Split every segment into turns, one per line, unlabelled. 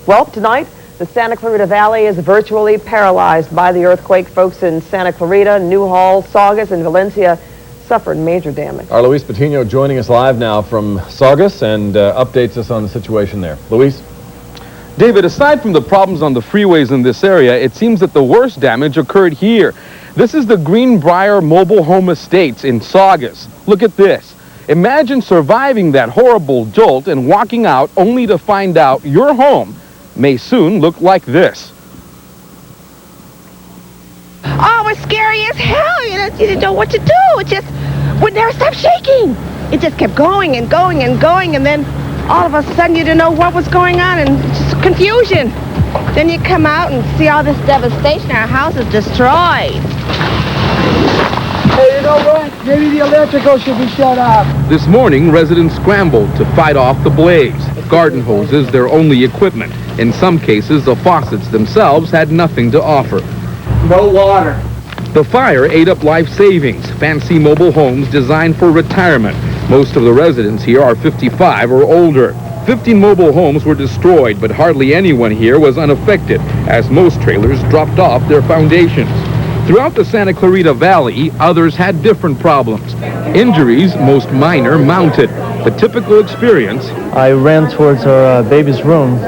Well, tonight, the Santa Clarita Valley is virtually paralyzed by the earthquake. Folks in Santa Clarita, Newhall, Saugus, and Valencia suffered major damage.
Our Luis Patino joining us live now from Saugus and updates us on the situation there. Luis?
David, aside from the problems on the freeways in this area, it seems that the worst damage occurred here. This is the Greenbrier Mobile Home Estates in Saugus. Look at this. Imagine surviving that horrible jolt and walking out only to find out your home may soon look like this.
Oh, it's scary as hell. You didn't know what to do. It just would never stop shaking. It just kept going and going and going, and then all of a sudden you didn't know what was going on, and just confusion. Then you come out and see all this devastation. Our house is destroyed.
Hey, you know what? Maybe the electrical should be shut off.
This morning, residents scrambled to fight off the blaze. Garden hoses, their only equipment. In some cases, the faucets themselves had nothing to offer.
No water.
The fire ate up life savings, fancy mobile homes designed for retirement. Most of the residents here are 55 or older. 15 mobile homes were destroyed, but hardly anyone here was unaffected, as most trailers dropped off their foundations. Throughout the Santa Clarita Valley, others had different problems. Injuries, most minor, mounted. The typical experience.
I ran towards our baby's room,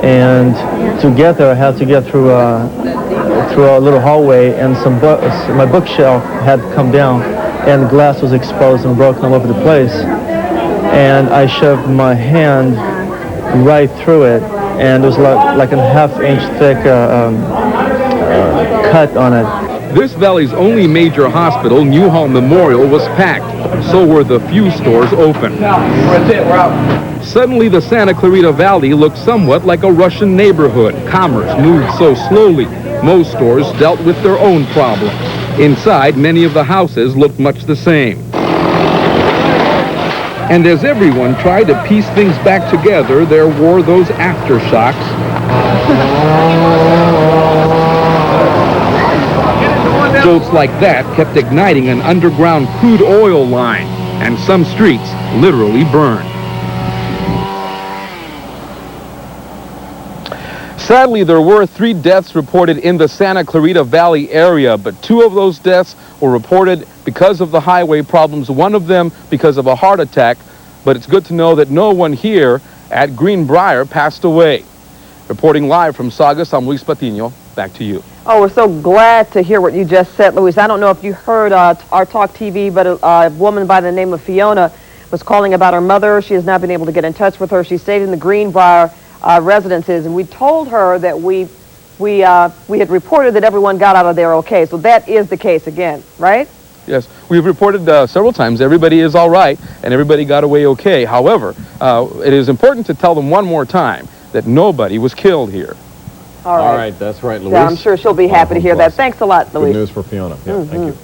and to get there, I had to get through a little hallway, and my bookshelf had come down, and the glass was exposed and broken all over the place. And I shoved my hand right through it, and there was like a half-inch thick cut on it.
This valley's only major hospital, Newhall Memorial, was packed. So were the few stores open.
That's it, we're out.
Suddenly, the Santa Clarita Valley looked somewhat like a Russian neighborhood. Commerce moved so slowly. Most stores dealt with their own problems. Inside, many of the houses looked much the same. And as everyone tried to piece things back together, there were those aftershocks. Jolts like that kept igniting an underground crude oil line, and some streets literally burned. Sadly, there were 3 deaths reported in the Santa Clarita Valley area, but 2 of those deaths were reported because of the highway problems, one of them because of a heart attack. But it's good to know that no one here at Greenbrier passed away. Reporting live from Saugus, I'm Luis Patino. Back to you.
Oh, we're so glad to hear what you just said, Luis. I don't know if you heard our Talk TV, but a woman by the name of Fiona was calling about her mother. She has not been able to get in touch with her. She stayed in the Greenbrier residences, and we told her that we had reported that everyone got out of there okay. So that is the case again, right?
Yes, we've reported several times everybody is all right and everybody got away okay. However, it is important to tell them one more time that nobody was killed here.
All right,
that's right, Luis.
Yeah, I'm sure she'll be happy to hear that. Thanks a lot, Luis.
Good news for Fiona. Yeah, thank you.